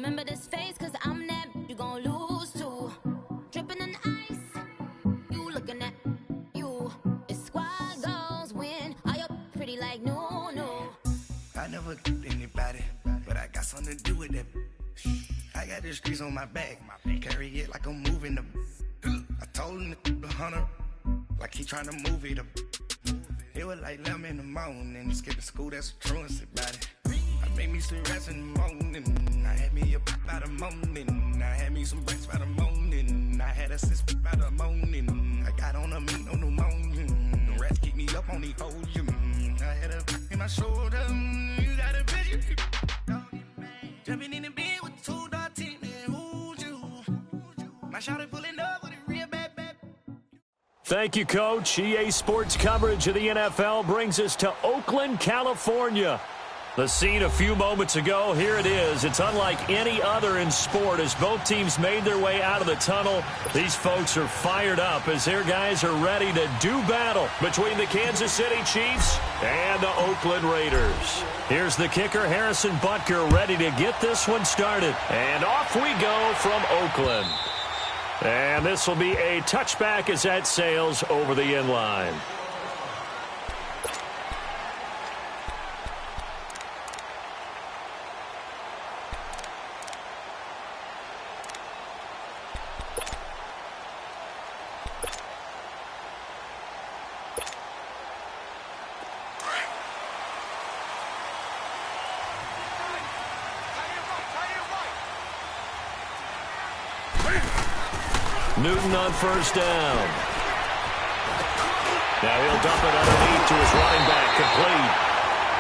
Remember this face, cause I'm that you gon' lose too. Dripping in ice, you looking at you. It's squad goals win. Are you pretty like no, no? I never anybody, but I got something to do with that. I got the streets on my back, carry it like I'm moving them. I told him the hunter, like he trying to move it up. It was like 11 in the morning, skipping school, that's a truancy about it. I made me some rest in the morning, I had me a by the morning, I had me some breaks by the morning, I had a sis by the morning, I got on a meat on the morning, the rats keep me up on the podium, I had a in my shoulder, you got a vision, jumping in the bed with 2 dark teeth, and who's you? My shawty pulling up with a real bad. Thank you, Coach. EA Sports coverage of the NFL brings us to Oakland, California. The scene a few moments ago, here it is. It's unlike any other in sport as both teams made their way out of the tunnel. These folks are fired up as their guys are ready to do battle between the Kansas City Chiefs and the Oakland Raiders. Here's the kicker, Harrison Butker, ready to get this one started. And off we go from Oakland. And this will be a touchback as that sails over the end line. Newton on first down. Now he'll dump it underneath to his running back, complete.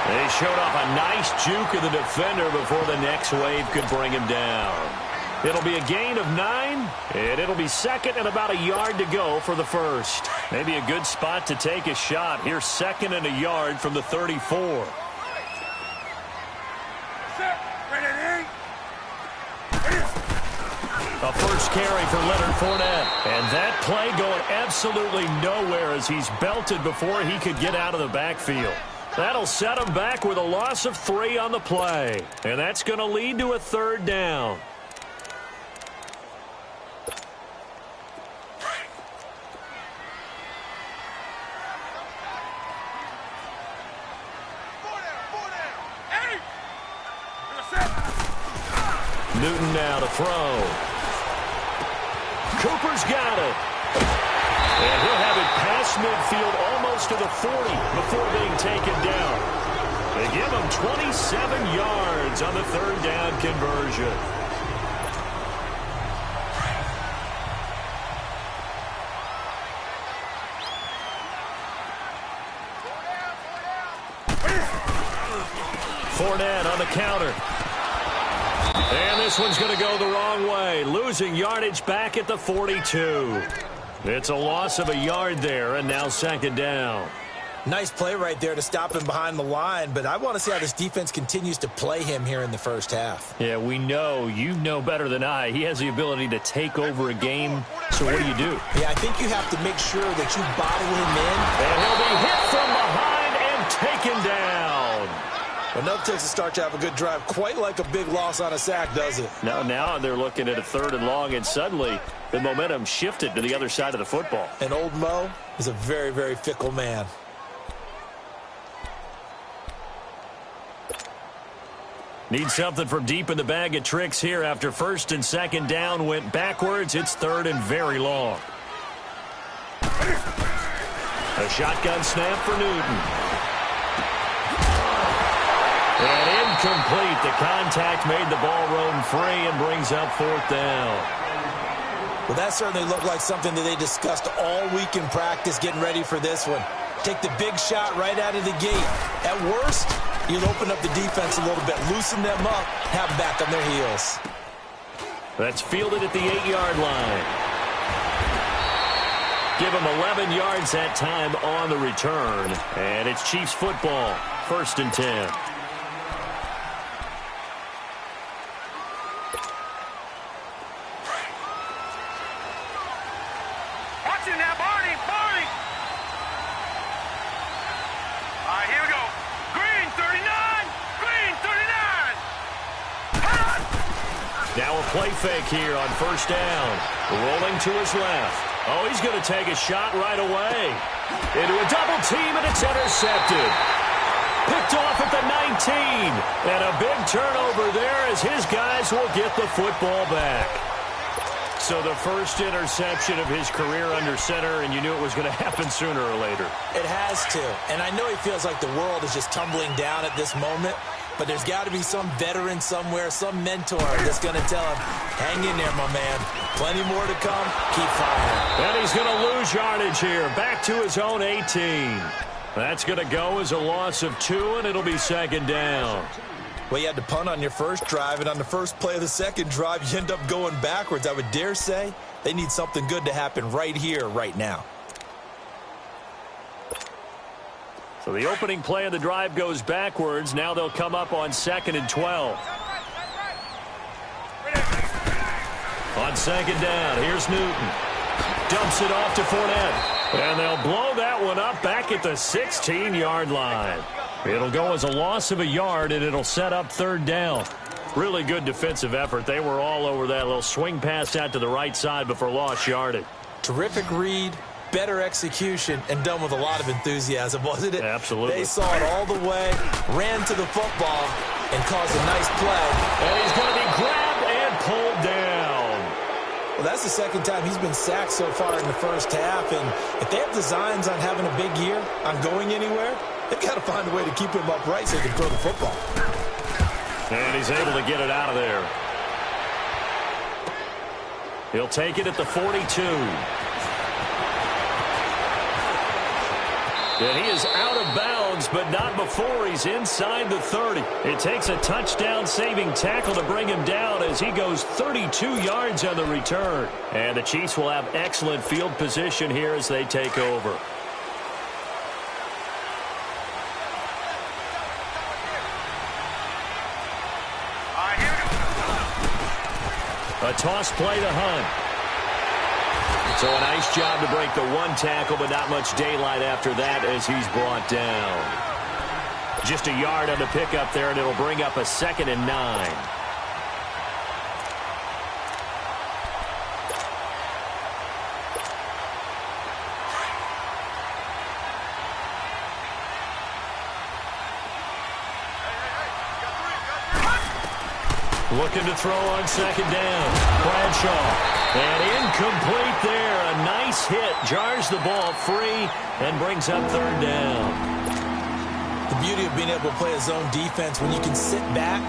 They showed off a nice juke of the defender before the next wave could bring him down. It'll be a gain of 9, and it'll be second and about a yard to go for the first. Maybe a good spot to take a shot. Here's second and a yard from the 34. A first carry for Leonard Fournette. And that play going absolutely nowhere as he's belted before he could get out of the backfield. That'll set him back with a loss of 3 on the play. And that's going to lead to a third down. Newton now to throw. Cooper's got it. And he'll have it past midfield almost to the 40 before being taken down. They give him 27 yards on the third down conversion. Fournette on the counter. And this one's going to go the wrong way, losing yardage back at the 42. It's a loss of a yard there, and now second down. Nice play right there to stop him behind the line, but I want to see how this defense continues to play him here in the first half. Yeah, we know. You know better than I. He has the ability to take over a game, so what do? Yeah, I think you have to make sure that you bottle him in. And he'll be hit from behind and taken down. Enough takes a start to have a good drive, quite like a big loss on a sack, does it? Now they're looking at a third and long, and suddenly the momentum shifted to the other side of the football. And old Mo is a very, very fickle man. Need something from deep in the bag of tricks here after first and second down went backwards. It's third and very long. A shotgun snap for Newton. And incomplete. The contact made the ball roam free and brings up fourth down. Well, that certainly looked like something that they discussed all week in practice getting ready for this one. Take the big shot right out of the gate. At worst, you'll open up the defense a little bit, loosen them up, have them back on their heels. That's fielded at the 8-yard line. Give them 11 yards that time on the return. And it's Chiefs football, first and 10. Now a play fake here on first down. Rolling to his left. Oh, he's going to take a shot right away. Into a double team, and it's intercepted. Picked off at the 19. And a big turnover there as his guys will get the football back. So the first interception of his career under center, and you knew it was going to happen sooner or later. It has to. And I know he feels like the world is just tumbling down at this moment. But there's got to be some veteran somewhere, some mentor that's going to tell him, hang in there, my man. Plenty more to come. Keep firing. And he's going to lose yardage here. Back to his own 18. That's going to go as a loss of 2, and it'll be second down. Well, you had to punt on your first drive, and on the first play of the second drive, you end up going backwards. I would dare say they need something good to happen right here, right now. So the opening play of the drive goes backwards. Now they'll come up on 2nd and 12. On second down, here's Newton. Dumps it off to Fournette. And they'll blow that one up back at the 16-yard line. It'll go as a loss of a yard, and it'll set up third down. Really good defensive effort. They were all over that little swing pass out to the right side before lost yardage. Terrific read. Better execution, and done with a lot of enthusiasm, wasn't it? Absolutely. They saw it all the way, ran to the football, and caused a nice play. And he's going to be grabbed and pulled down. Well, that's the second time he's been sacked so far in the first half, and if they have designs on having a big year, on going anywhere, they've got to find a way to keep him upright so he can throw the football. And he's able to get it out of there. He'll take it at the 42. And he is out of bounds, but not before he's inside the 30. It takes a touchdown-saving tackle to bring him down as he goes 32 yards on the return. And the Chiefs will have excellent field position here as they take over. A toss play to Hunt. So a nice job to break the one tackle, but not much daylight after that as he's brought down. Just a yard on the pickup there, and it'll bring up a 2nd and 9. Looking to throw on second down. Bradshaw. And incomplete there. A nice hit. Jars the ball free and brings up third down. The beauty of being able to play a zone defense when you can sit back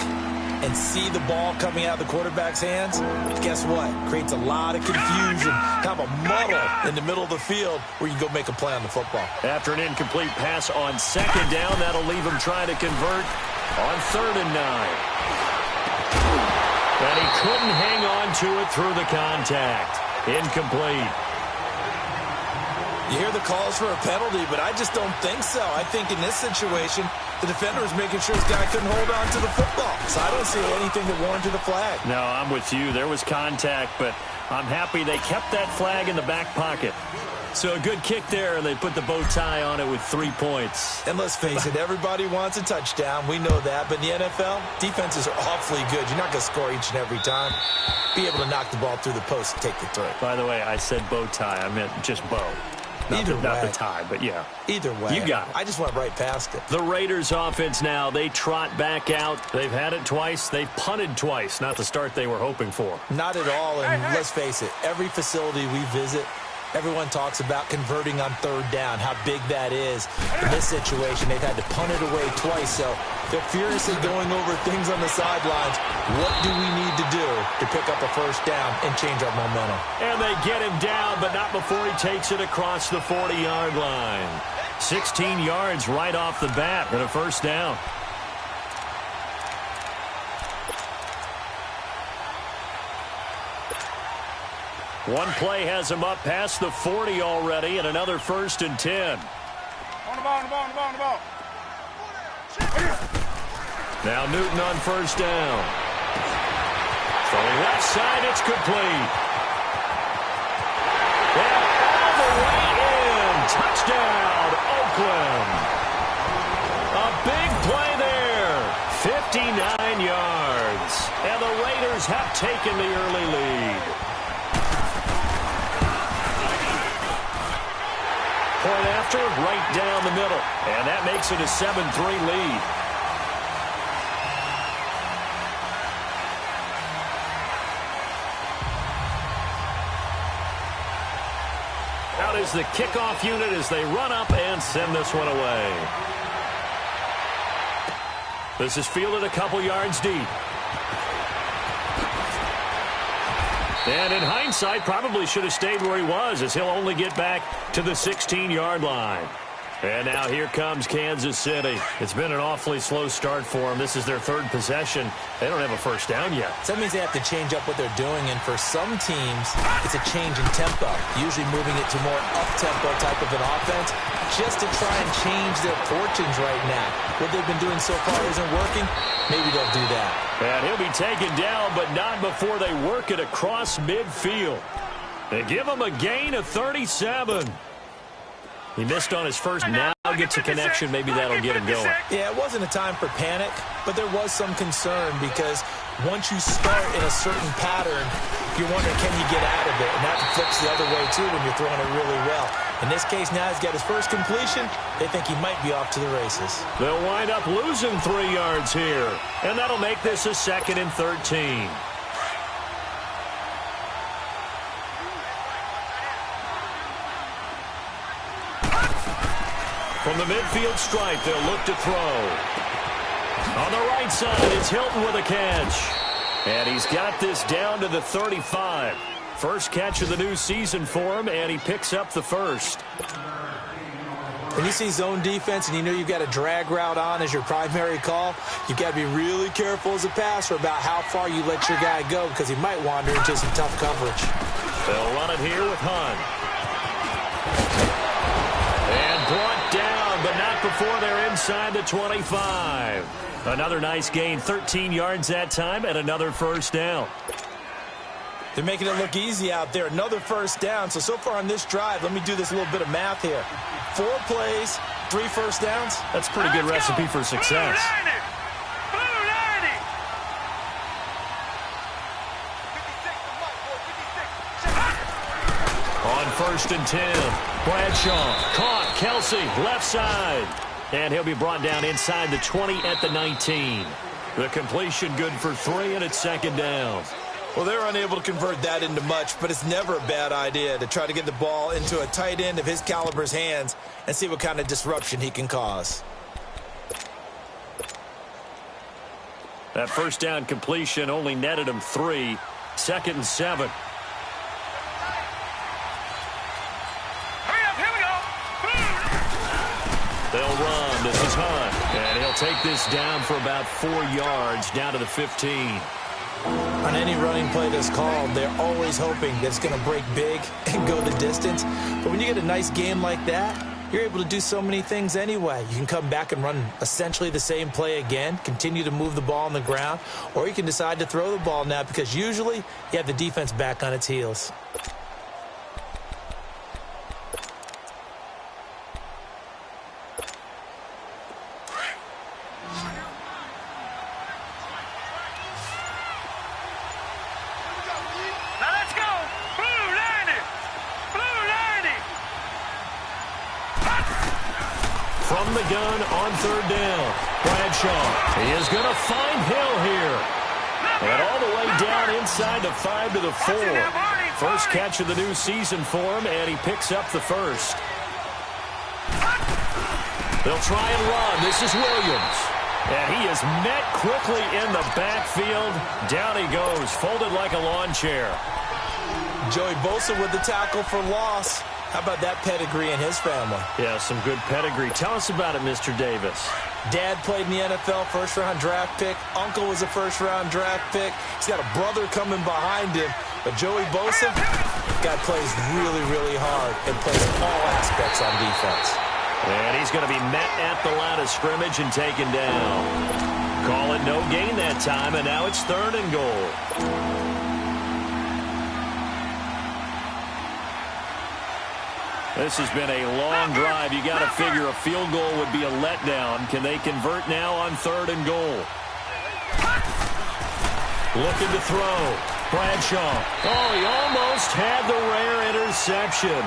and see the ball coming out of the quarterback's hands, guess what? Creates a lot of confusion, kind of a muddle in the middle of the field where you go make a play on the football. After an incomplete pass on second down, that'll leave him trying to convert on 3rd and 9. And he couldn't hang on to it through the contact. Incomplete. You hear the calls for a penalty, but I just don't think so. I think in this situation, the defender was making sure his guy couldn't hold on to the football. So I don't see anything that warranted a flag. No, I'm with you. There was contact, but I'm happy they kept that flag in the back pocket. So a good kick there, and they put the bow tie on it with 3 points. And let's face it, everybody wants a touchdown. We know that. But in the NFL, defenses are awfully good. You're not going to score each and every time. Be able to knock the ball through the post and take the throw. By the way, I said bow tie. I meant just bow. Not the tie, but yeah. Either way. You got it. I just went right past it. The Raiders offense now, they trot back out. They've had it twice. They've punted twice. Not the start they were hoping for. Not at all. And let's face it, every facility we visit, everyone talks about converting on 3rd down, how big that is. In this situation, they've had to punt it away twice, so they're furiously going over things on the sidelines. What do we need to do to pick up a 1st down and change our momentum? And they get him down, but not before he takes it across the 40-yard line. 16 yards right off the bat and a 1st down. One play has him up past the 40 already, and another 1st and 10. On the ball. Now Newton on 1st down. Throwing left side, it's complete. And all the way in. Touchdown, Oakland. A big play there. 59 yards. And the Raiders Jaguars have taken the early lead. Point after, right down the middle. And that makes it a 7-3 lead. Out is the kickoff unit as they run up and send this one away. This is fielded a couple yards deep. And in hindsight, probably should have stayed where he was, as he'll only get back to the 16-yard line. And now here comes Kansas City. It's been an awfully slow start for them. This is their third possession. They don't have a first down yet. So that means they have to change up what they're doing, and for some teams, it's a change in tempo, usually moving it to more up-tempo type of an offense, just to try and change their fortunes right now. What they've been doing so far isn't working. Maybe they'll do that. And he'll be taken down, but not before they work it across midfield. They give him a gain of 37. He missed on his first, now gets a connection. Maybe that'll get him going. Yeah, it wasn't a time for panic, but there was some concern because once you start in a certain pattern, you're wondering, can you get out of it? And that flips the other way, too, when you're throwing it really well. In this case, now he's got his first completion. They think he might be off to the races. They'll wind up losing 3 yards here, and that'll make this a 2nd and 13. From the midfield stripe, they'll look to throw. On the right side, it's Hilton with a catch. And he's got this down to the 35. First catch of the new season for him, and he picks up the first. When you see zone defense and you know you've got a drag route on as your primary call, you've got to be really careful as a passer about how far you let your guy go because he might wander into some tough coverage. They'll run it here with Hunt. And brought down, but not before they're inside the 25. Another nice gain, 13 yards that time, and another first down. They're making it look easy out there. Another first down. So far on this drive, let me do this little bit of math here. 4 plays, 3 first downs. That's a pretty good recipe for success. On 1st and 10, Bradshaw caught Kelsey left side. And he'll be brought down inside the 20 at the 19. The completion good for 3, and it's 2nd down. Well, they're unable to convert that into much, but it's never a bad idea to try to get the ball into a tight end of his caliber's hands and see what kind of disruption he can cause. That first down completion only netted him 3. 2nd and 7. They'll run. This is Hunt. And he'll take this down for about 4 yards, down to the 15. On any running play that's called, they're always hoping that it's going to break big and go the distance. But when you get a nice game like that, you're able to do so many things anyway. You can come back and run essentially the same play again, continue to move the ball on the ground, or you can decide to throw the ball now because usually you have the defense back on its heels. From the gun on 3rd down, Bradshaw. He is going to find Hill here. And all the way down inside the 5 to the 4. First catch of the new season for him, and he picks up the first. They'll try and run. This is Williams. And he is met quickly in the backfield. Down he goes, folded like a lawn chair. Joey Bosa with the tackle for loss. How about that pedigree in his family? Yeah, some good pedigree. Tell us about it, Mr. Davis. Dad played in the NFL, first-round draft pick. Uncle was a first-round draft pick. He's got a brother coming behind him. But Joey Bosa, guy plays really, really hard and plays all aspects on defense. And he's going to be met at the line of scrimmage and taken down. Call it no gain that time, and now it's 3rd and goal. This has been a long drive. You got to figure a field goal would be a letdown. Can they convert now on 3rd and goal? Looking to throw. Bradshaw. Oh, he almost had the rare interception.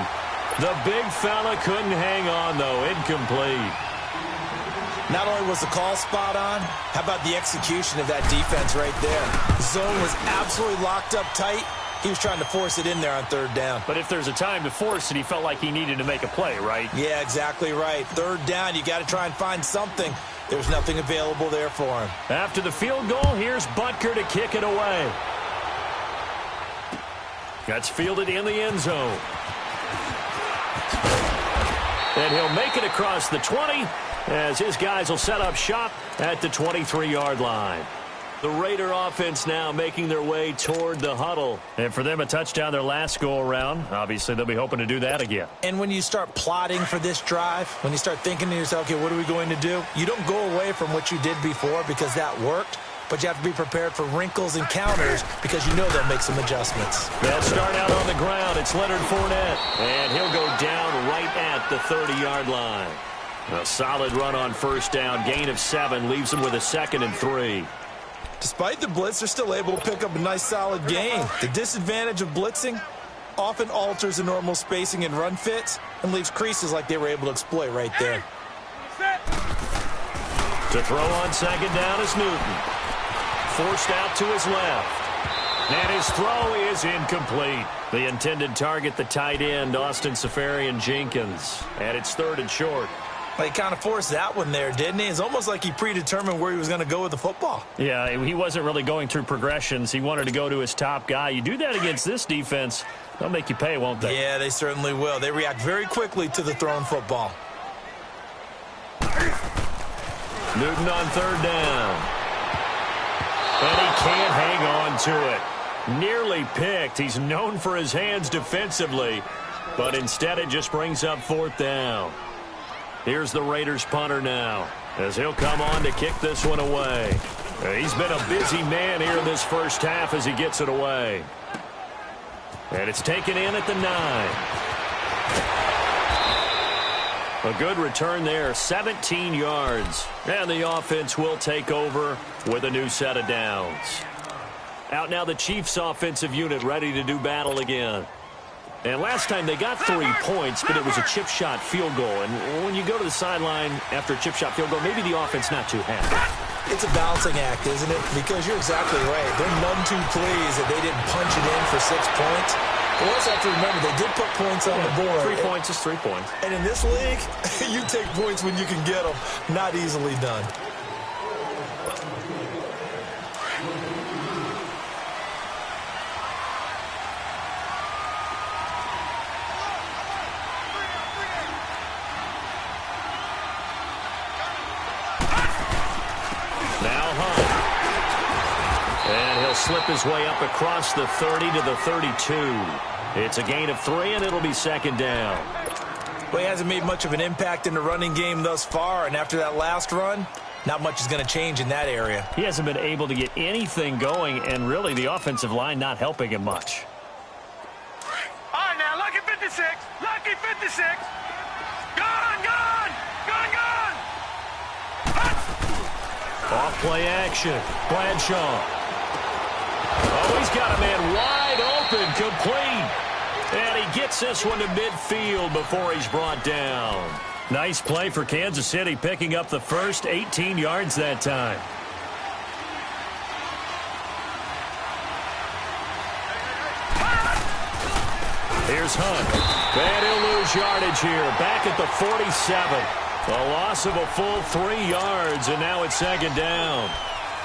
The big fella couldn't hang on, though. Incomplete. Not only was the call spot on, how about the execution of that defense right there? The zone was absolutely locked up tight. He was trying to force it in there on third down. But if there's a time to force it, he felt like he needed to make a play, right? Yeah, exactly right. Third down, you got to try and find something. There's nothing available there for him. After the field goal, here's Butker to kick it away. That's fielded in the end zone. And he'll make it across the 20 as his guys will set up shop at the 23-yard line. The Raider offense now making their way toward the huddle. And for them, a touchdown their last go-around. Obviously, they'll be hoping to do that again. And when you start plotting for this drive, when you start thinking to yourself, okay, what are we going to do? You don't go away from what you did before because that worked. But you have to be prepared for wrinkles and counters because you know they'll make some adjustments. They'll start out on the ground. It's Leonard Fournette. And he'll go down right at the 30-yard line. A solid run on first down. Gain of 7 leaves him with a 2nd and 3. Despite the blitz, they're still able to pick up a nice solid gain. The disadvantage of blitzing often alters the normal spacing and run fits and leaves creases like they were able to exploit right there. To throw on second down is Newton. Forced out to his left. And his throw is incomplete. The intended target, the tight end, Austin Seferian-Jenkins. And it's 3rd and short. Well, he kind of forced that one there, didn't he? It's almost like he predetermined where he was going to go with the football. Yeah, he wasn't really going through progressions. He wanted to go to his top guy. You do that against this defense, they'll make you pay, won't they? Yeah, they certainly will. They react very quickly to the thrown football. Newton on 3rd down. And he can't hang on to it. Nearly picked. He's known for his hands defensively, but instead it just brings up 4th down. Here's the Raiders punter now as he'll come on to kick this one away. He's been a busy man here in this first half as he gets it away. And it's taken in at the 9. A good return there, 17 yards. And the offense will take over with a new set of downs. Out now the Chiefs offensive unit ready to do battle again. And last time they got 3 points, but it was a chip shot field goal. And when you go to the sideline after a chip shot field goal, maybe the offense not too happy. It's a balancing act, isn't it? Because you're exactly right. They're none too pleased that they didn't punch it in for 6 points. But we also have to remember they did put points on the board. 3 points is 3 points. And in this league, you take points when you can get them. Not easily done. Slip his way up across the 30 to the 32. It's a gain of 3, and it'll be 2nd down. Well, he hasn't made much of an impact in the running game thus far, and after that last run, not much is going to change in that area. He hasn't been able to get anything going, and really the offensive line not helping him much. All right, now, lucky 56. Lucky 56. Gone, gone, gone, gone. Off-play action. Bradshaw. Oh, he's got a man wide open, complete. And he gets this one to midfield before he's brought down. Nice play for Kansas City, picking up the first 18 yards that time. Here's Hunt. And he'll lose yardage here. Back at the 47. A loss of a full 3 yards, and now it's 2nd down.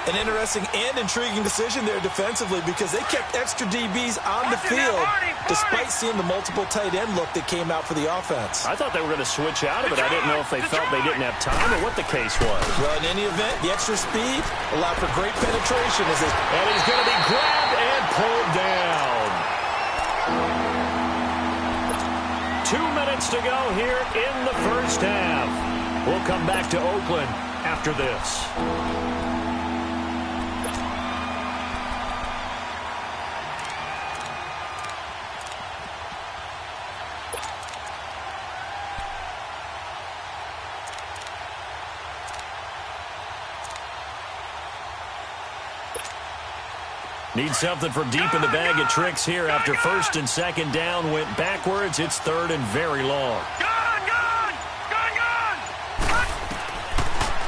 An interesting and intriguing decision there defensively because they kept extra DBs on the field despite seeing the multiple tight end look that came out for the offense. I thought they were going to switch out of it. I didn't know if they felt they didn't have time or what the case was. Well, in any event, the extra speed allowed for great penetration. And he's going to be grabbed and pulled down. 2 minutes to go here in the first half. We'll come back to Oakland after this. Need something from deep in the bag of tricks here after first and second down went backwards. It's third and very long.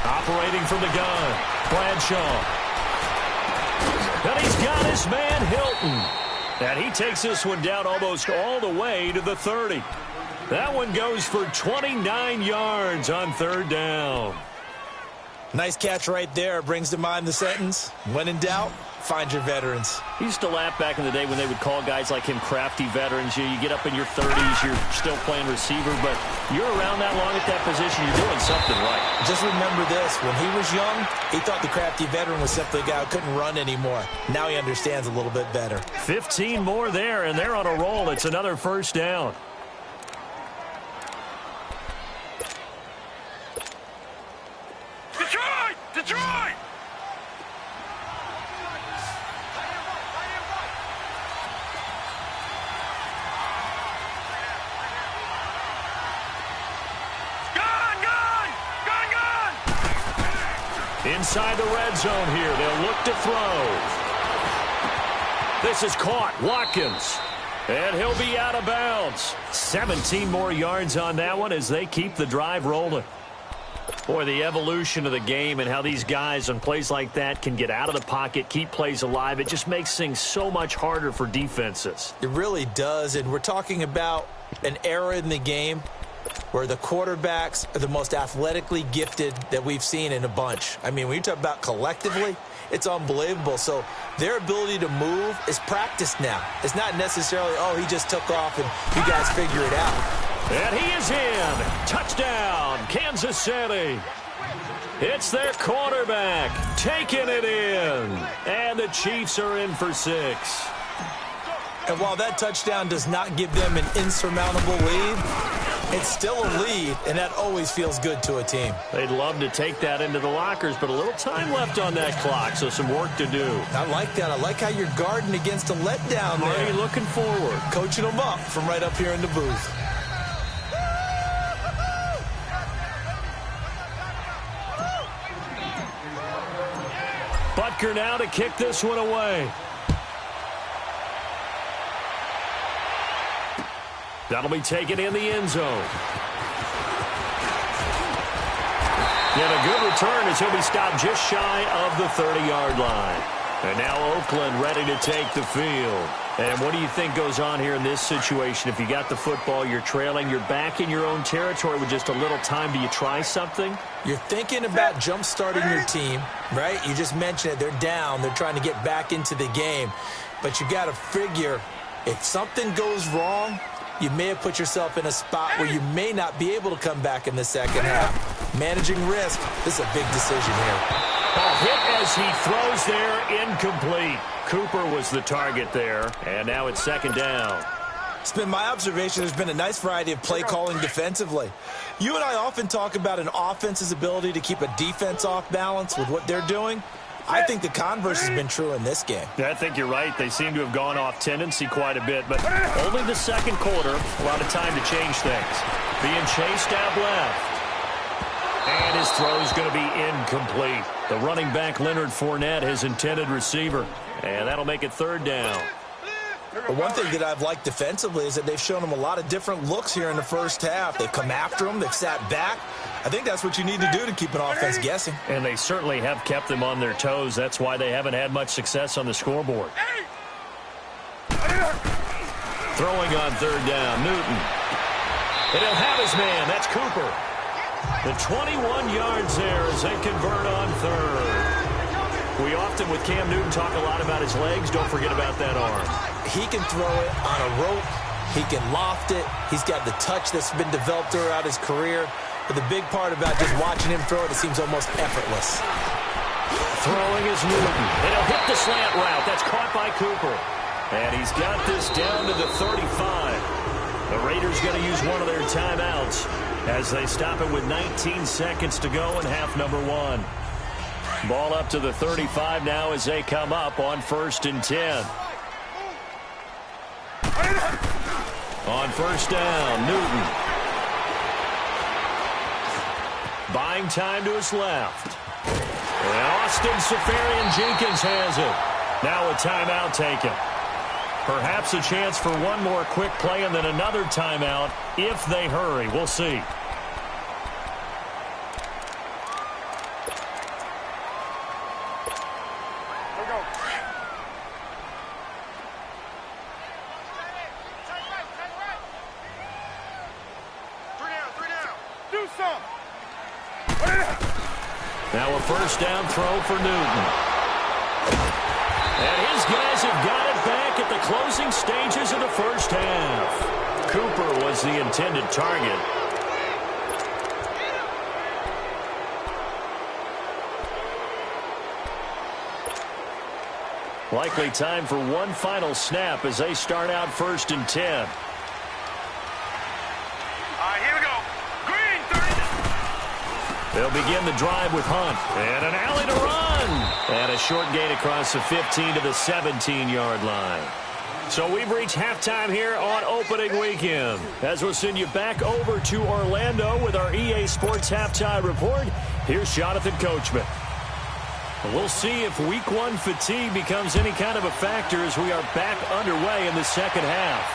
Operating from the gun, Bradshaw. And he's got his man Hilton. And he takes this one down almost all the way to the 30. That one goes for 29 yards on third down. Nice catch right there. Brings to mind the sentence, when in doubt, find your veterans. He used to laugh back in the day when they would call guys like him crafty veterans. You get up in your 30s, you're still playing receiver, but you're around that long at that position, you're doing something right. Just remember this. When he was young, he thought the crafty veteran was simply a guy who couldn't run anymore. Now he understands a little bit better. 15 more there, and they're on a roll. It's another first down. Detroit! Inside the red zone here. They'll look to throw. This is caught. Watkins. And he'll be out of bounds. 17 more yards on that one as they keep the drive rolling. Boy, the evolution of the game and how these guys on plays like that can get out of the pocket, keep plays alive, it just makes things so much harder for defenses. It really does, and we're talking about an era in the game where the quarterbacks are the most athletically gifted that we've seen in a bunch. I mean, when you talk about collectively, it's unbelievable. So their ability to move is practiced now. It's not necessarily, oh, he just took off and you guys figure it out. And he is in. Touchdown, Kansas City. It's their quarterback taking it in. And the Chiefs are in for 6. And while that touchdown does not give them an insurmountable lead, it's still a lead, and that always feels good to a team. They'd love to take that into the lockers, but a little time left on that clock, so some work to do. I like that. I like how you're guarding against a letdown there. Already looking forward. Coaching them up from right up here in the booth. Butker now to kick this one away. That'll be taken in the end zone. And a good return as he'll be stopped just shy of the 30-yard line. And now Oakland ready to take the field. And what do you think goes on here in this situation? If you got the football, you're trailing, you're back in your own territory with just a little time. Do you try something? You're thinking about jump-starting your team, right? You just mentioned it. They're down. They're trying to get back into the game. But you got to figure if something goes wrong, you may have put yourself in a spot where you may not be able to come back in the second half. Managing risk, this is a big decision here. A hit as he throws there, incomplete. Cooper was the target there, and now it's second down. It's been my observation there's been a nice variety of play calling defensively. You and I often talk about an offense's ability to keep a defense off balance with what they're doing. I think the converse has been true in this game. I think you're right. They seem to have gone off tendency quite a bit, but only the second quarter. A lot of time to change things. Being chased out left. And his throw is going to be incomplete. The running back, Leonard Fournette, his intended receiver. And that'll make it third down. But one thing that I've liked defensively is that they've shown them a lot of different looks here in the first half. They've come after them. They've sat back. I think that's what you need to do to keep an offense guessing. And they certainly have kept them on their toes. That's why they haven't had much success on the scoreboard. Throwing on third down, Newton. And he'll have his man. That's Cooper. The 21 yards there as they convert on third. We often, with Cam Newton, talk a lot about his legs. Don't forget about that arm. He can throw it on a rope. He can loft it. He's got the touch that's been developed throughout his career. But the big part about just watching him throw it, it seems almost effortless. Throwing is Newton. And he'll hit the slant route. That's caught by Cooper. And he's got this down to the 35. The Raiders going to use one of their timeouts as they stop it with 19 seconds to go in half number 1. Ball up to the 35 now as they come up on 1st and 10. On first down, Newton. Buying time to his left. And Austin Seferian-Jenkins has it. Now a timeout taken. Perhaps a chance for one more quick play and then another timeout if they hurry. We'll see. Now a first down throw for Newton. And his guys have got it back at the closing stages of the first half. Cooper was the intended target. Likely time for one final snap as they start out 1st and 10. They'll begin the drive with Hunt. And an alley to run. And a short gain across the 15 to the 17-yard line. So we've reached halftime here on opening weekend. As we'll send you back over to Orlando with our EA Sports Halftime Report, here's Jonathan Coachman. We'll see if Week 1 fatigue becomes any kind of a factor as we are back underway in the second half.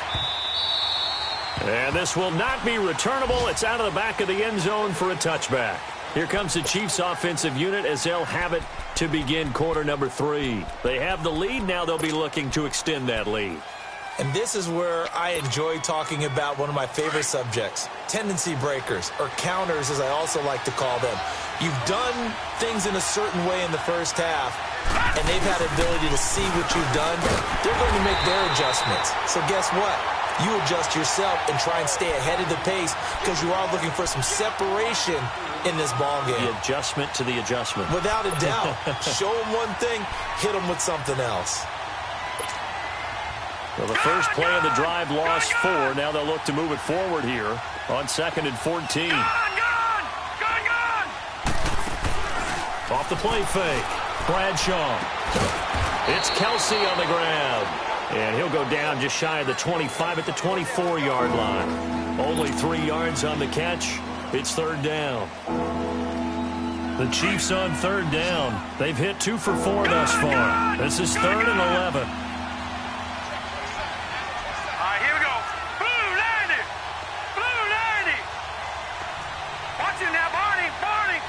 And this will not be returnable. It's out of the back of the end zone for a touchback. Here comes the Chiefs offensive unit as they'll have it to begin quarter number 3. They have the lead. Now they'll be looking to extend that lead. And this is where I enjoy talking about one of my favorite subjects, tendency breakers, or counters as I also like to call them. You've done things in a certain way in the first half, and they've had the ability to see what you've done. They're going to make their adjustments. So guess what? You adjust yourself and try and stay ahead of the pace because you are looking for some separation in this ball game. The adjustment to the adjustment. Without a doubt. Show them one thing, hit them with something else. Well, the first play of the drive lost 4. Now they'll look to move it forward here on 2nd and 14. Off the play fake. Bradshaw. It's Kelsey on the ground. And he'll go down just shy of the 25 at the 24-yard line. Only 3 yards on the catch. It's 3rd down. The Chiefs on 3rd down. They've hit 2 for 4 thus far. This is 3rd and 11. Here we go. Blue 90. Blue 90. Watch it now, Barney. Barney.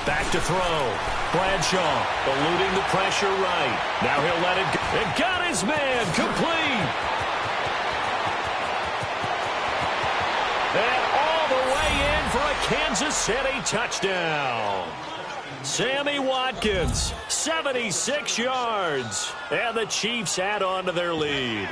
Back to throw. Bradshaw eluding the pressure right. Now he'll let it go. And got his man complete. And all the way in for a Kansas City touchdown. Sammy Watkins, 76 yards. And the Chiefs add on to their lead.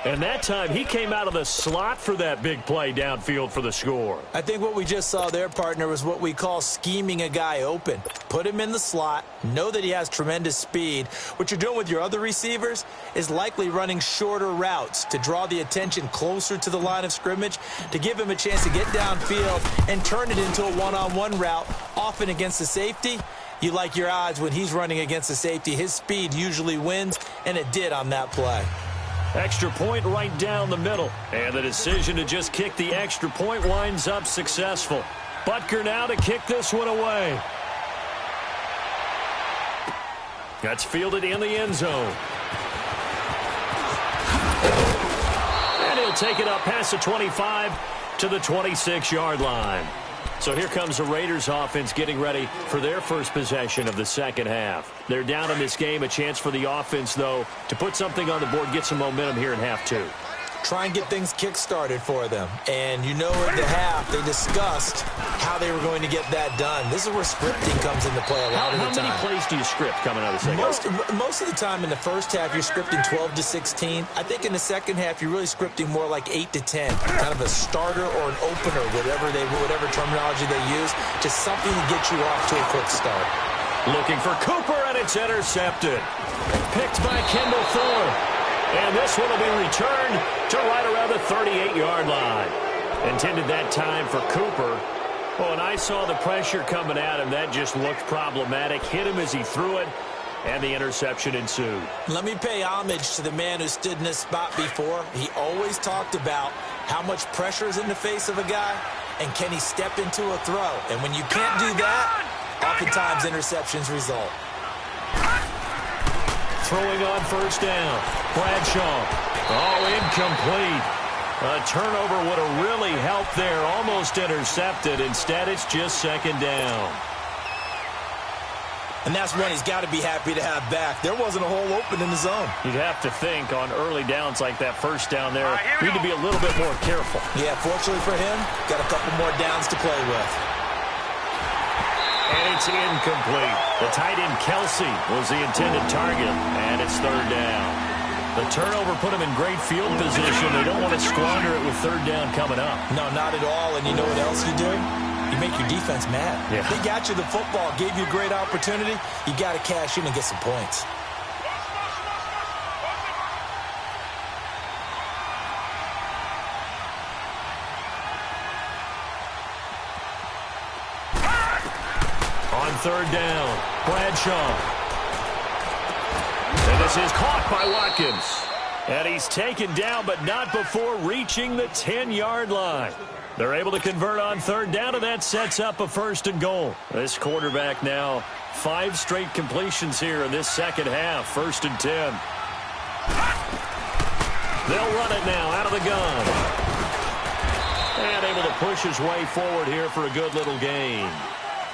And that time, he came out of the slot for that big play downfield for the score. I think what we just saw there, partner, was what we call scheming a guy open. Put him in the slot, know that he has tremendous speed. What you're doing with your other receivers is likely running shorter routes to draw the attention closer to the line of scrimmage, to give him a chance to get downfield and turn it into a one-on-one route, often against the safety. You like your odds when he's running against the safety. His speed usually wins, and it did on that play. Extra point right down the middle. And the decision to just kick the extra point winds up successful. Butker now to kick this one away. That's fielded in the end zone. And he'll take it up past the 25 to the 26-yard line. So here comes the Raiders offense getting ready for their first possession of the second half. They're down in this game. A chance for the offense, though, to put something on the board, get some momentum here in half 2. Try and get things kick-started for them. And you know at the half, they discussed how they were going to get that done. This is where scripting comes into play a lot of the time. How many plays do you script coming out of the second half? Most of the time in the first half, you're scripting 12 to 16. I think in the second half, you're really scripting more like 8 to 10. Kind of a starter or an opener, whatever terminology they use, just something to get you off to a quick start. Looking for Cooper, and it's intercepted. Picked by Kendall Thorne. And this one will be returned to right around the 38-yard line. Intended that time for Cooper. Oh, and I saw the pressure coming at him. That just looked problematic. Hit him as he threw it, and the interception ensued. Let me pay homage to the man who stood in this spot before. He always talked about how much pressure is in the face of a guy, and can he step into a throw? And when you can't do that, oftentimes interceptions result. Throwing on first down. Bradshaw. Oh, incomplete. A turnover would have really helped there. Almost intercepted. Instead, it's just second down. And that's one he's got to be happy to have back. There wasn't a hole open in the zone. You'd have to think on early downs like that first down there, need to be a little bit more careful. Yeah, fortunately for him, got a couple more downs to play with. And it's incomplete. The tight end Kelsey was the intended target, and it's third down. The turnover put him in great field position. They don't want to squander it with third down coming up. No, not at all. And you know what else you do? You make your defense mad. Yeah. They got you the football, gave you a great opportunity. You got to cash in and get some points. On third down, Bradshaw. And this is caught by Watkins. And he's taken down, but not before reaching the 10-yard line. They're able to convert on third down, and that sets up a first and goal. This quarterback now 5 straight completions here in this second half. First and 10. They'll run it now out of the gun. And able to push his way forward here for a good little gain.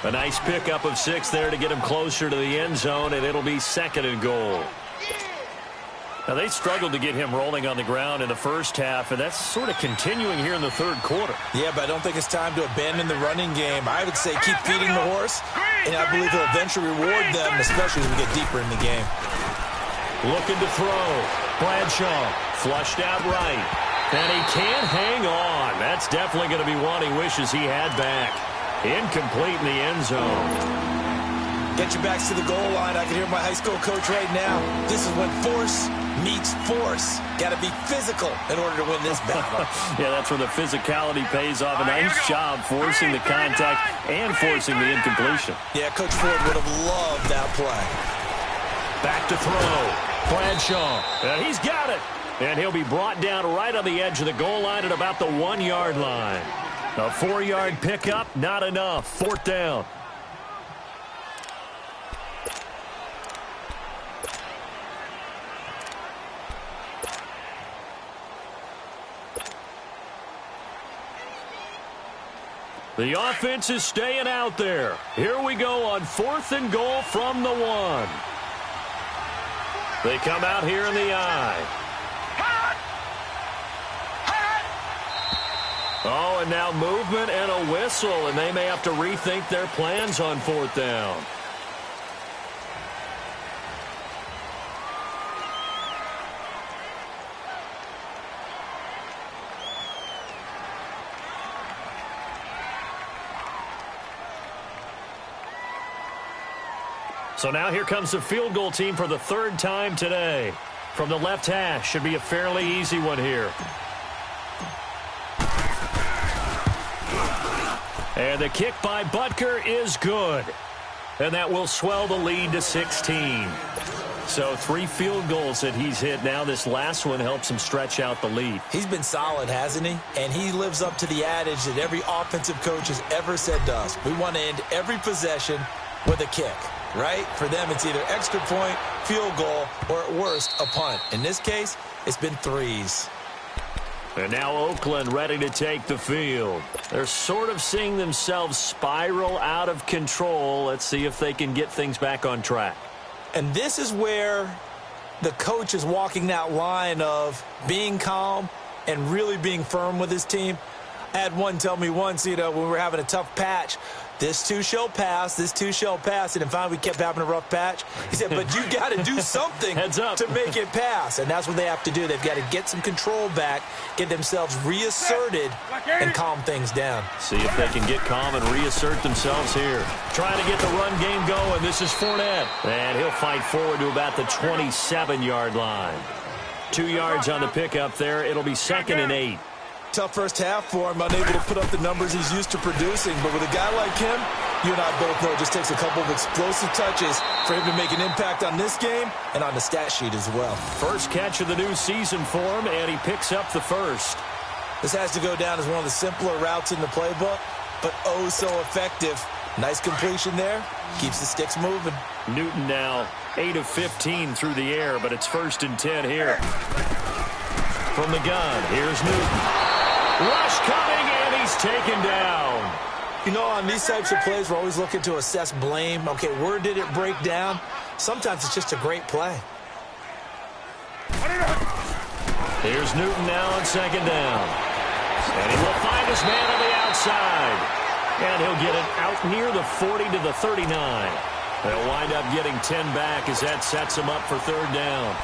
A nice pickup of 6 there to get him closer to the end zone, and it'll be second and goal. Now, they struggled to get him rolling on the ground in the first half, and that's sort of continuing here in the third quarter. Yeah, but I don't think it's time to abandon the running game. I would say keep feeding the horse, and I believe he'll eventually reward them, especially as we get deeper in the game. Looking to throw. Bradshaw flushed out right. And he can't hang on. That's definitely going to be one he wishes he had back. Incomplete in the end zone. Get your backs to the goal line. I can hear my high school coach right now. This is when force meets force. Got to be physical in order to win this battle. Yeah, that's where the physicality pays off. A nice job forcing the contact and forcing the incompletion. Yeah, Coach Ford would have loved that play. Back to throw. Bradshaw. And he's got it. And he'll be brought down right on the edge of the goal line at about the 1-yard line. A 4-yard pickup, not enough. Fourth down. The offense is staying out there. Here we go on 4th and goal from the 1. They come out here in the I. Oh, and now movement and a whistle, and they may have to rethink their plans on 4th down. So now here comes the field goal team for the 3rd time today. From the left hash, should be a fairly easy one here. And the kick by Butker is good. And that will swell the lead to 16. So 3 field goals that he's hit now. This last one helps him stretch out the lead. He's been solid, hasn't he? And he lives up to the adage that every offensive coach has ever said to us. We want to end every possession with a kick. Right? For them, it's either extra point, field goal, or at worst, a punt. In this case, it's been 3s. And now Oakland ready to take the field. They're sort of seeing themselves spiral out of control. Let's see if they can get things back on track. And this is where the coach is walking that line of being calm and really being firm with his team. I had one tell me once, when we were having a tough patch, this too shall pass, this too shall pass. And then finally we kept having a rough patch. He said, but you got to do something to make it pass. And that's what they have to do. They've got to get some control back, get themselves reasserted, and calm things down. See if they can get calm and reassert themselves here. Trying to get the run game going. This is Fournette. And he'll fight forward to about the 27-yard line. 2 yards on the pickup there. It'll be 2nd and 8. Tough first half for him, unable to put up the numbers he's used to producing. But with a guy like him, you and I both know it just takes a couple of explosive touches for him to make an impact on this game and on the stat sheet as well. First catch of the new season for him, and he picks up the first. This has to go down as one of the simpler routes in the playbook, but oh so effective. Nice completion there. Keeps the sticks moving. Newton now 8 of 15 through the air, but it's 1st and 10 here. From the gun, here's Newton. Rush coming, and he's taken down. You know, on these types of plays, we're always looking to assess blame. Okay, where did it break down? Sometimes it's just a great play. Here's Newton now on 2nd down. And he will find his man on the outside. And he'll get it out near the 40 to the 39. They'll wind up getting 10 back as that sets him up for 3rd down.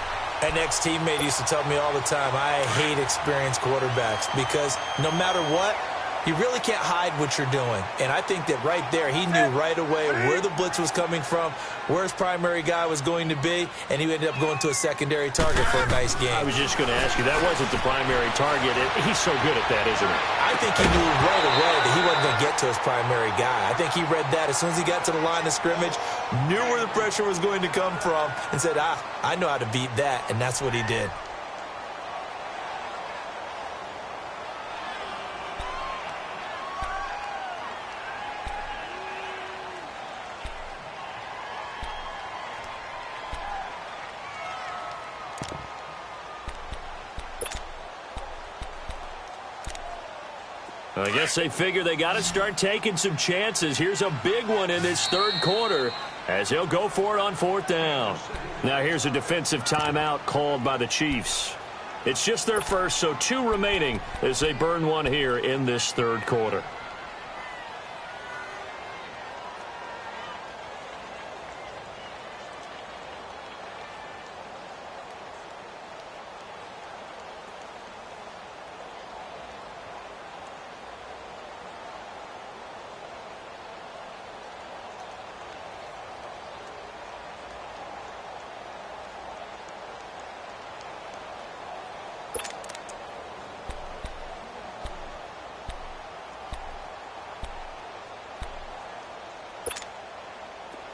An ex-teammate used to tell me all the time, I hate experienced quarterbacks because no matter what, you really can't hide what you're doing. And I think that right there, he knew right away where the blitz was coming from, where his primary guy was going to be, and he ended up going to a secondary target for a nice game. I was just going to ask you, that wasn't the primary target. He's so good at that, isn't he? I think he knew right away that he wasn't going to get to his primary guy. I think he read that as soon as he got to the line of scrimmage, knew where the pressure was going to come from, and said, I know how to beat that, and that's what he did. I guess they figure they got to start taking some chances. Here's a big one in this 3rd quarter as he'll go for it on 4th down. Now here's a defensive timeout called by the Chiefs. It's just their first, so 2 remaining as they burn one here in this 3rd quarter.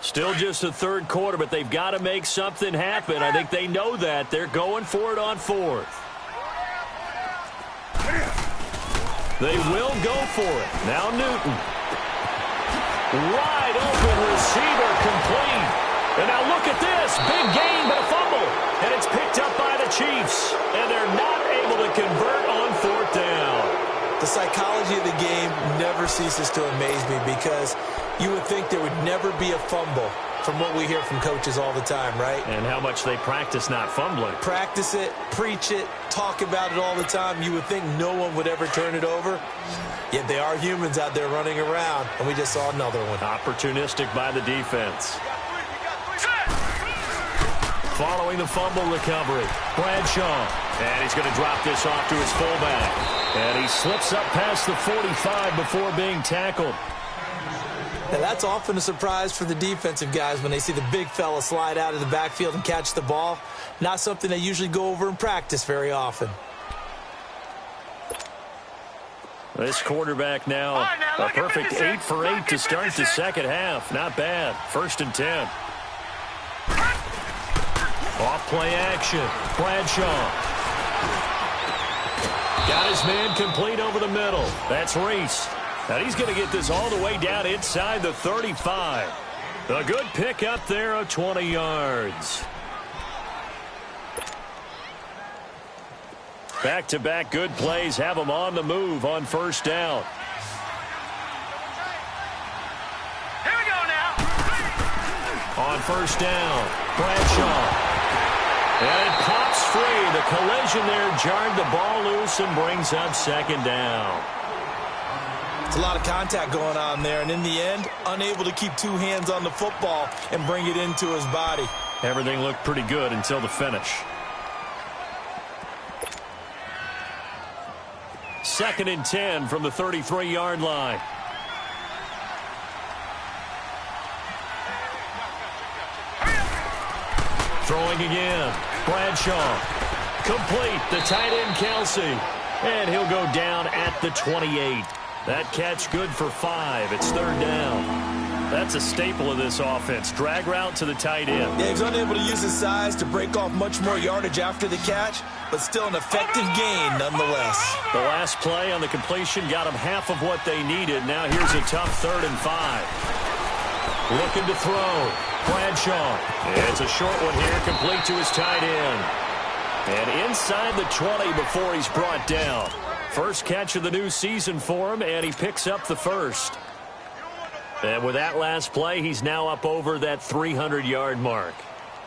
Still just the 3rd quarter, but they've got to make something happen. I think they know that. They're going for it on 4th. They will go for it. Now Newton. Wide open receiver complete. And now look at this. Big gain, but a fumble. And it's picked up by the Chiefs. And they're not able to convert on 4th down. The psychology of the game never ceases to amaze me because you would think there would never be a fumble from what we hear from coaches all the time, right? And how much they practice not fumbling. Practice it, preach it, talk about it all the time. You would think no one would ever turn it over. Yet they are humans out there running around, and we just saw another one. Opportunistic by the defense. Following the fumble recovery, Bradshaw. And he's going to drop this off to his fullback. And he slips up past the 45 before being tackled. Now that's often a surprise for the defensive guys when they see the big fella slide out of the backfield and catch the ball. Not something they usually go over in practice very often. This quarterback now a perfect 8 for 8 to start the 2nd half. Not bad. 1st and 10. Off play action. Bradshaw. Got his man complete over the middle. That's Reese. Now he's going to get this all the way down inside the 35. A good pick up there of 20 yards. Back-to-back good plays have them on the move on 1st down. Here we go now. On 1st down, Bradshaw. And it pops free. The collision there jarred the ball loose and brings up 2nd down. It's a lot of contact going on there, and in the end, unable to keep 2 hands on the football and bring it into his body. Everything looked pretty good until the finish. 2nd and 10 from the 33-yard line. Throwing again. Bradshaw. Complete. The tight end, Kelsey. And he'll go down at the 28. That catch good for 5. It's 3rd down. That's a staple of this offense. Drag route to the tight end. Yeah, he's unable to use his size to break off much more yardage after the catch, but still an effective gain nonetheless. The last play on the completion got them half of what they needed. Now here's a tough 3rd and 5. Looking to throw. Bradshaw. It's a short one here, complete to his tight end. And inside the 20 before he's brought down. First catch of the new season for him, and he picks up the first. And with that last play, he's now up over that 300-yard mark.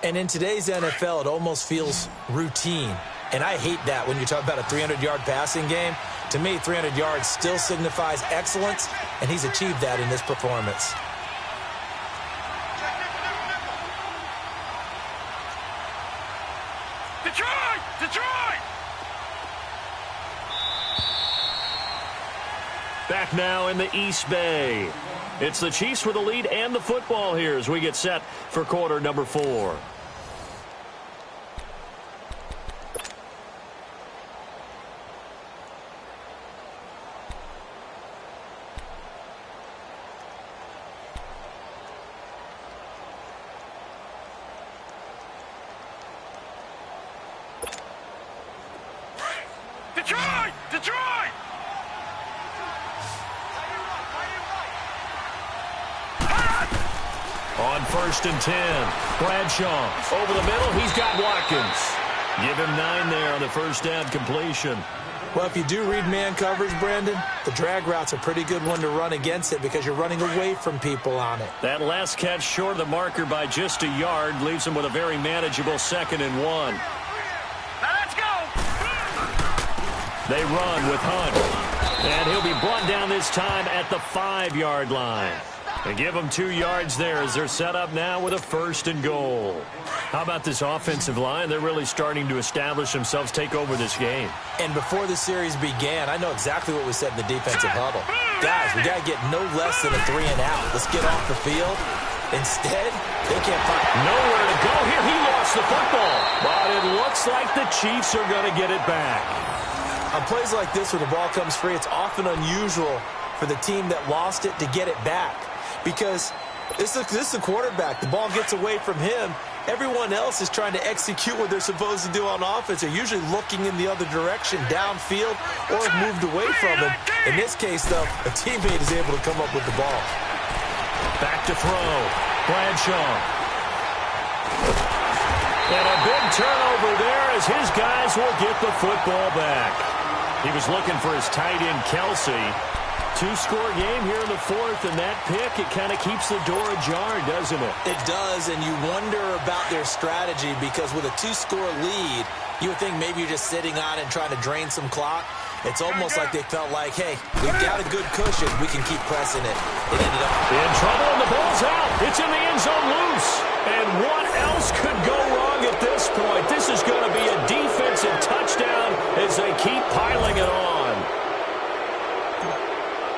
And in today's NFL, it almost feels routine. And I hate that when you talk about a 300-yard passing game. To me, 300 yards still signifies excellence, and he's achieved that in this performance. Detroit! Detroit! Back now in the East Bay. It's the Chiefs with the lead and the football here as we get set for quarter number 4. Detroit! Detroit! On 1st and 10, Bradshaw over the middle. He's got Watkins. Give him 9 there on the first down completion. Well, if you do read man coverage, Brandon, the drag route's a pretty good one to run against it because you're running away from people on it. That last catch short of the marker by just a yard leaves him with a very manageable 2nd and 1. Now let's go! They run with Hunt. And he'll be brought down this time at the 5-yard line. They give them 2 yards there as they're set up now with a 1st and goal. How about this offensive line? They're really starting to establish themselves, take over this game. And before the series began, I know exactly what we said in the defensive huddle. Guys, we got to get no less than a 3 and out. Let's get off the field. Instead, they can't find nowhere to go here. He lost the football. But it looks like the Chiefs are going to get it back. On plays like this where the ball comes free, it's often unusual for the team that lost it to get it back. Because this is the quarterback. The ball gets away from him. Everyone else is trying to execute what they're supposed to do on offense. They're usually looking in the other direction, downfield, or have moved away from him. In this case, though, a teammate is able to come up with the ball. Back to throw. Bradshaw. And a big turnover there as his guys will get the football back. He was looking for his tight end, Kelsey. 2-score game here in the 4th, and that pick, it kind of keeps the door ajar, doesn't it? It does, and you wonder about their strategy because with a 2-score lead, you would think maybe you're just sitting on it and trying to drain some clock. It's almost like they felt like, hey, we've got a good cushion. We can keep pressing it. It ended up in trouble, and the ball's out. It's in the end zone loose. And what else could go wrong at this point? This is going to be a defensive touchdown as they keep piling it on.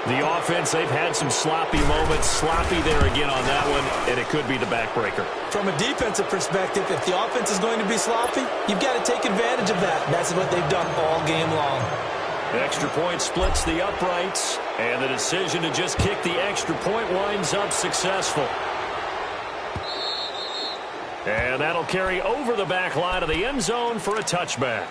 The offense, they've had some sloppy moments. Sloppy there again on that one, and it could be the backbreaker. From a defensive perspective, if the offense is going to be sloppy, you've got to take advantage of that. And that's what they've done all game long. The extra point splits the uprights, and the decision to just kick the extra point winds up successful. And that'll carry over the back line of the end zone for a touchback.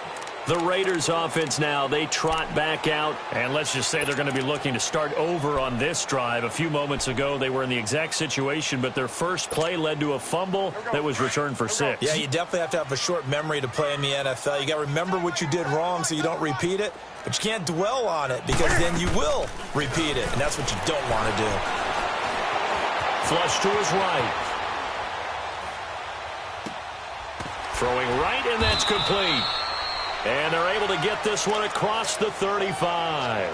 The Raiders offense now, they trot back out, and let's just say they're going to be looking to start over on this drive. A few moments ago, they were in the exact situation, but their first play led to a fumble that was returned for 6. Yeah, you definitely have to have a short memory to play in the NFL. You got to remember what you did wrong so you don't repeat it, but you can't dwell on it because then you will repeat it, and that's what you don't want to do. Flush to his right. Throwing right, and that's complete. And they're able to get this one across the 35.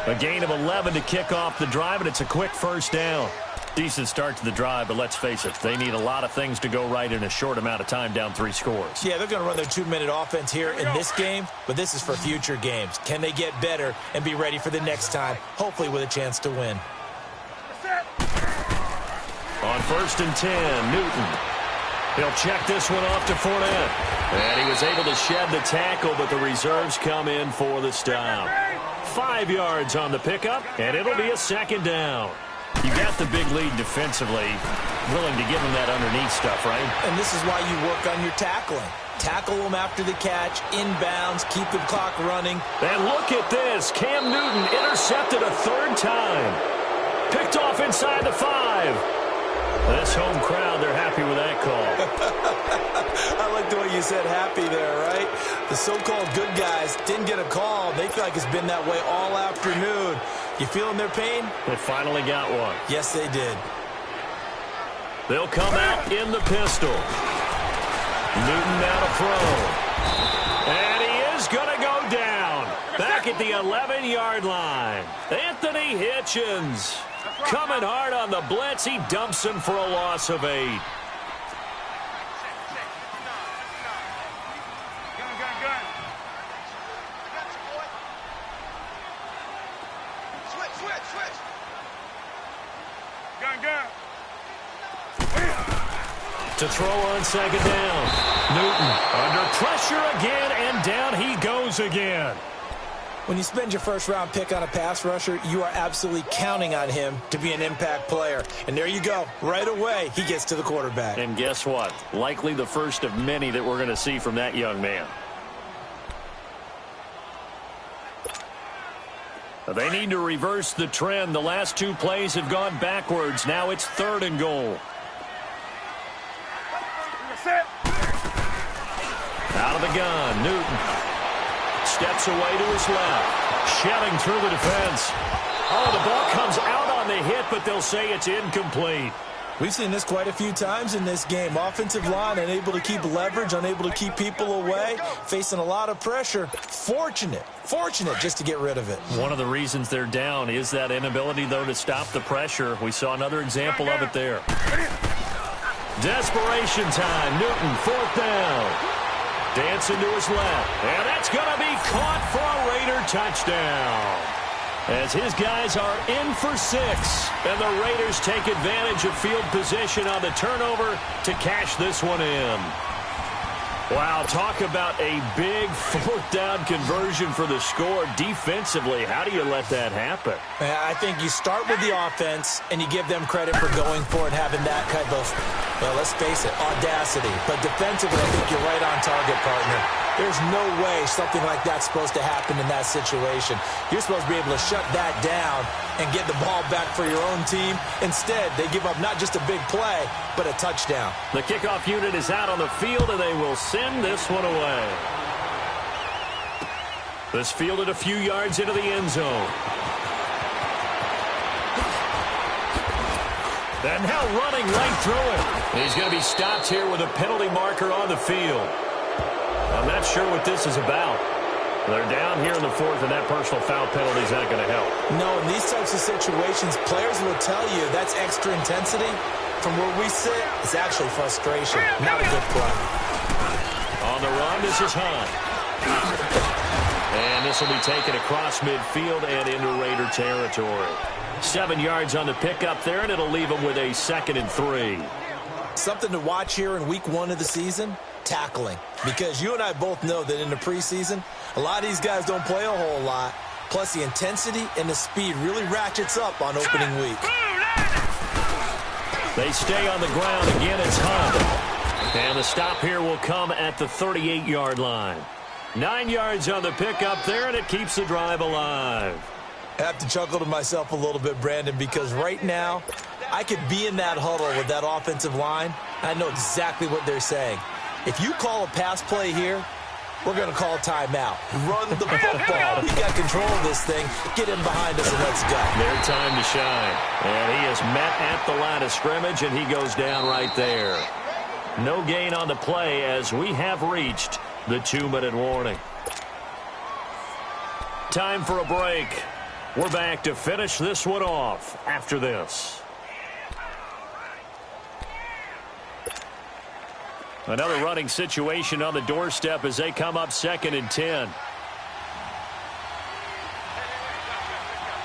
A gain of 11 to kick off the drive, and it's a quick first down. Decent start to the drive, but let's face it, they need a lot of things to go right in a short amount of time, down 3 scores. Yeah, they're going to run their 2-minute offense here in this game, but this is for future games. Can they get better and be ready for the next time, hopefully with a chance to win? On 1st and 10, Newton. He'll check this one off to Fournette. And he was able to shed the tackle, but the reserves come in for the stop. 5 yards on the pickup, and it'll be a 2nd down. You got the big lead defensively, willing to give them that underneath stuff, right? And this is why you work on your tackling. Tackle them after the catch, inbounds, keep the clock running. And look at this. Cam Newton intercepted a third time. Picked off inside the 5. This home crowd, they're happy with that call. I like the way you said happy there, right? The so-called good guys didn't get a call. They feel like it's been that way all afternoon. You feeling their pain? They finally got one. Yes, they did. They'll come out in the pistol. Newton now to throw. And he is going to go down. Back at the 11-yard line. Anthony Hitchens coming hard on the blitz. He dumps him for a loss of 8. Gun. Switch. Gun. To throw on second down. Newton under pressure again, and down he goes again. When you spend your first-round pick on a pass rusher, you are absolutely counting on him to be an impact player. And there you go. Right away, he gets to the quarterback. And guess what? Likely the first of many that we're going to see from that young man. They need to reverse the trend. The last 2 plays have gone backwards. Now it's 3rd and goal. Out of the gun, Newton steps away to his left, shelling through the defense. Oh, the ball comes out on the hit, but they'll say it's incomplete. We've seen this quite a few times in this game. Offensive line unable to keep leverage, unable to keep people away, facing a lot of pressure. Fortunate just to get rid of it. One of the reasons they're down is that inability, though, to stop the pressure. We saw another example of it there. Desperation time. Newton, 4th down. Dancing to his left. And that's going to be caught for a Raider touchdown. As his guys are in for 6. And the Raiders take advantage of field position on the turnover to cash this one in. Wow, talk about a big 4th down conversion for the score. Defensively, how do you let that happen? I think you start with the offense, and you give them credit for going for it, having that kind of, well, let's face it, audacity. But defensively, I think you're right on target, partner. There's no way something like that's supposed to happen in that situation. You're supposed to be able to shut that down and get the ball back for your own team. Instead, they give up not just a big play, but a touchdown. The kickoff unit is out on the field, and they will send this one away. This fielded a few yards into the end zone. And now running right through it. He's going to be stopped here with a penalty marker on the field. I'm not sure what this is about. They're down here in the 4th, and that personal foul penalty is not going to help. No, in these types of situations, players will tell you that's extra intensity. From where we sit, it's actually frustration, not a good play. On the run, this is Hunt. And this will be taken across midfield and into Raider territory. 7 yards on the pickup there, and it'll leave them with a 2nd and 3. Something to watch here in week 1 of the season, tackling. Because you and I both know that in the preseason, a lot of these guys don't play a whole lot. Plus, the intensity and the speed really ratchets up on opening week. They stay on the ground. Again, it's Hunt. And the stop here will come at the 38-yard line. 9 yards on the pickup there, and it keeps the drive alive. I have to chuckle to myself a little bit, Brandon, because right now, I could be in that huddle with that offensive line. I know exactly what they're saying. If you call a pass play here, we're going to call a timeout. Run the football. We got control of this thing. Get him behind us and let's go. Their time to shine. And he is met at the line of scrimmage, and he goes down right there. No gain on the play as we have reached the 2-minute warning. Time for a break. We're back to finish this one off after this. Another running situation on the doorstep as they come up 2nd and 10.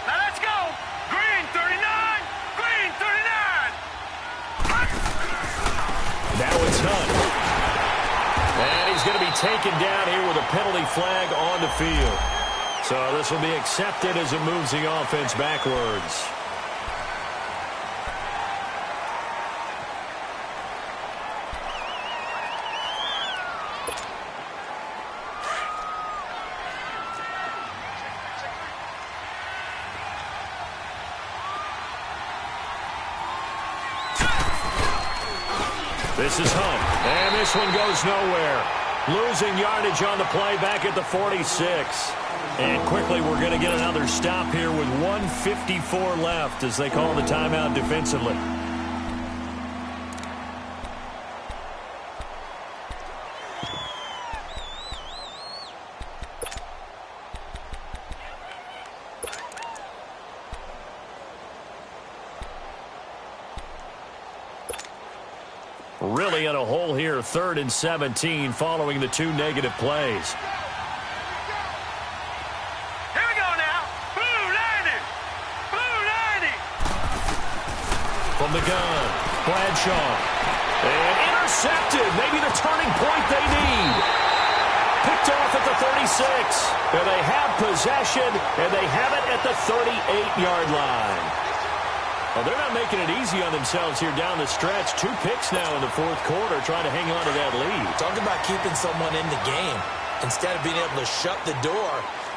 Now let's go. Green 39. Green 39. Now it's Hunt. And he's going to be taken down here with a penalty flag on the field. So this will be accepted as it moves the offense backwards. This is Hunt, and this one goes nowhere. Losing yardage on the play back at the 46. And quickly we're going to get another stop here with 1:54 left as they call the timeout defensively. Really in a hole here, 3rd and 17 following the 2 negative plays. Here we go now. Blue 90. Blue 90. From the gun, Bradshaw. And intercepted. Maybe the turning point they need. Picked off at the 36. And they have possession, and they have it at the 38-yard line. Well, they're not making it easy on themselves here down the stretch. 2 picks now in the 4th quarter, trying to hang on to that lead. Talk about keeping someone in the game. Instead of being able to shut the door,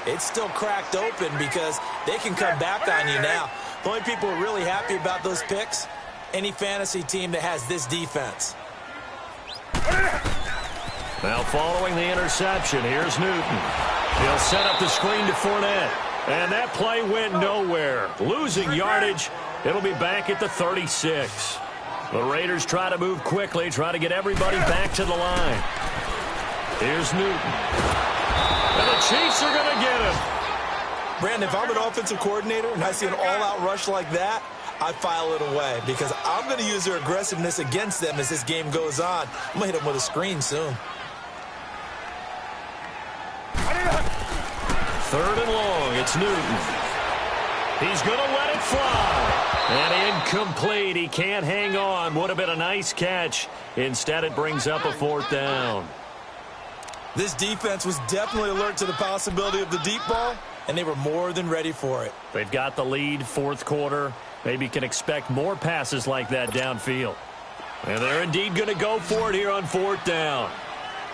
it's still cracked open because they can come back on you now. The only people who are really happy about those picks, any fantasy team that has this defense. Now following the interception, here's Newton. He'll set up the screen to Fournette. And that play went nowhere. Losing yardage. It'll be back at the 36. The Raiders try to move quickly, try to get everybody back to the line. Here's Newton. And the Chiefs are going to get him. Brandon, if I'm an offensive coordinator and I see an all-out rush like that, I file it away because I'm going to use their aggressiveness against them as this game goes on. I'm going to hit them with a screen soon. 3rd and long, it's Newton. He's going to let it fly. And incomplete. He can't hang on. Would have been a nice catch. Instead, it brings up a 4th down. This defense was definitely alert to the possibility of the deep ball, and they were more than ready for it. They've got the lead, 4th quarter. Maybe can expect more passes like that downfield. And they're indeed going to go for it here on 4th down.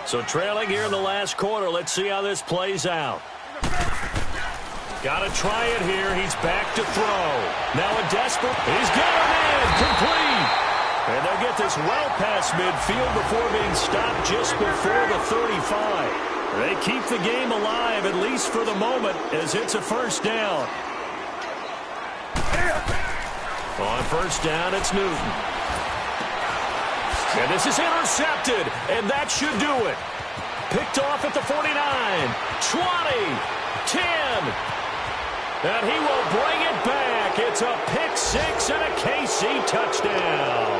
So trailing here in the last quarter. Let's see how this plays out. Got to try it here. He's back to throw. Now a desperate. He's got him in. Complete. And they'll get this well past midfield before being stopped just before the 35. They keep the game alive, at least for the moment, as it's a 1st down. On 1st down, it's Newton. And this is intercepted, and that should do it. Picked off at the 49, 20, 10. And he will bring it back. It's a pick 6 and a KC touchdown.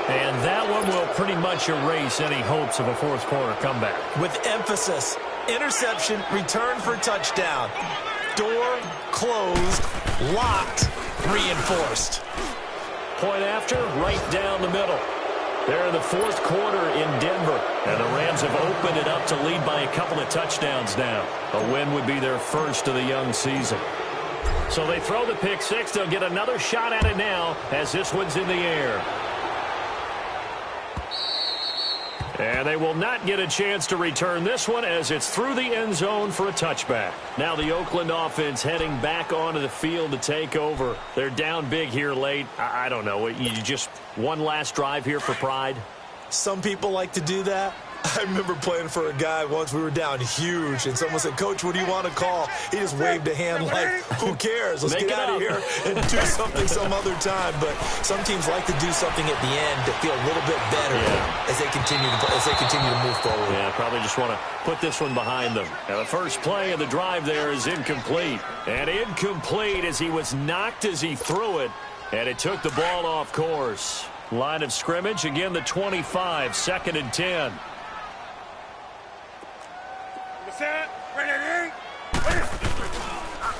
And that one will pretty much erase any hopes of a 4th quarter comeback. With emphasis, interception, return for touchdown. Door closed, locked, reinforced. Point after, right down the middle. They're in the 4th quarter in Denver, and the Rams have opened it up to lead by a couple of touchdowns now. A win would be their first of the young season. So they throw the pick 6. They'll get another shot at it now as this one's in the air. And they will not get a chance to return this one as it's through the end zone for a touchback. Now the Oakland offense heading back onto the field to take over. They're down big here late. I don't know. You just one last drive here for pride? Some people like to do that. I remember playing for a guy once. We were down huge, and someone said, "Coach, what do you want to call?" He just waved a hand like, who cares? Let's get out of here and do something some other time. But some teams like to do something at the end to feel a little bit better as they continue to move forward. Yeah, probably just want to put this one behind them. Now, the first play of the drive there is incomplete. And incomplete as he was knocked as he threw it, and it took the ball off course. Line of scrimmage, again, the 25, 2nd and 10.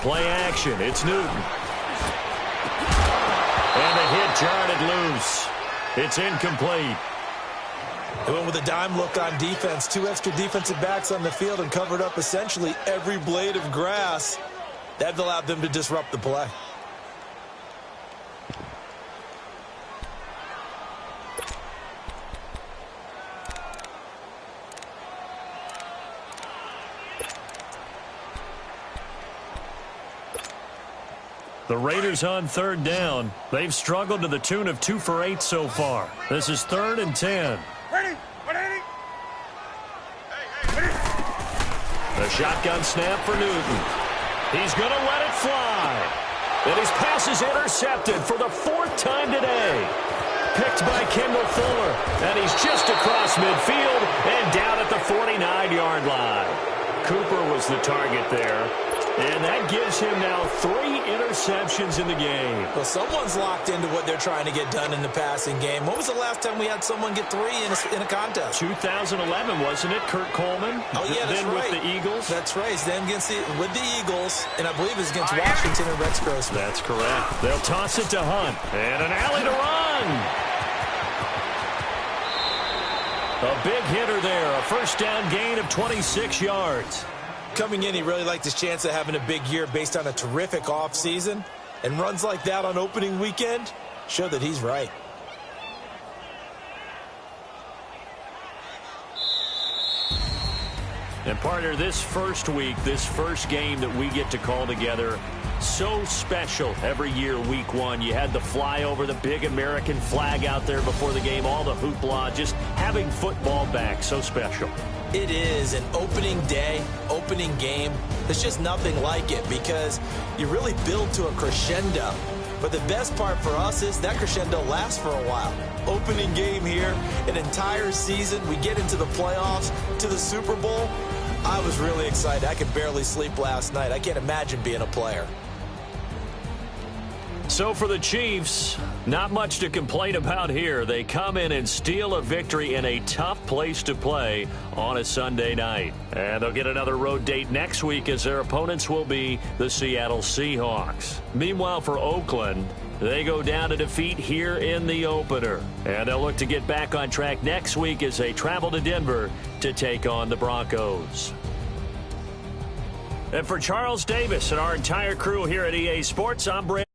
Play action. It's Newton. And the hit jarred it loose. It's incomplete. They went with a dime look on defense. 2 extra defensive backs on the field and covered up essentially every blade of grass. That allowed them to disrupt the play. The Raiders on third down. They've struggled to the tune of 2 for 8 so far. This is 3rd and 10. Ready? 180. The shotgun snap for Newton. He's going to let it fly. And his pass is intercepted for the 4th time today. Picked by Kendall Fuller. And he's just across midfield and down at the 49-yard line. Cooper was the target there. And that gives him now 3 interceptions in the game. Well, someone's locked into what they're trying to get done in the passing game. When was the last time we had someone get 3 in a contest? 2011, wasn't it, Kurt Coleman? Oh, yeah, that's then right. With the Eagles? That's right. Then with the Eagles, and I believe it's against Washington and Rex Grossman. That's correct. They'll toss it to Hunt. And an alley to run. A big hitter there. A first down gain of 26 yards. Coming in, he really liked his chance of having a big year based on a terrific offseason. And runs like that on opening weekend show that he's right. And partner, this first week, this first game that we get to call together, so special every year, week 1. You had the flyover, the big American flag out there before the game, all the hoopla, just having football back, so special. It is an opening day, opening game. There's just nothing like it because you really build to a crescendo. But the best part for us is that crescendo lasts for a while. Opening game here, an entire season. We get into the playoffs, to the Super Bowl. I was really excited. I could barely sleep last night. I can't imagine being a player. So for the Chiefs, not much to complain about here. They come in and steal a victory in a tough place to play on a Sunday night. And they'll get another road date next week as their opponents will be the Seattle Seahawks. Meanwhile, for Oakland, they go down to defeat here in the opener. And they'll look to get back on track next week as they travel to Denver to take on the Broncos. And for Charles Davis and our entire crew here at EA Sports, I'm Brent.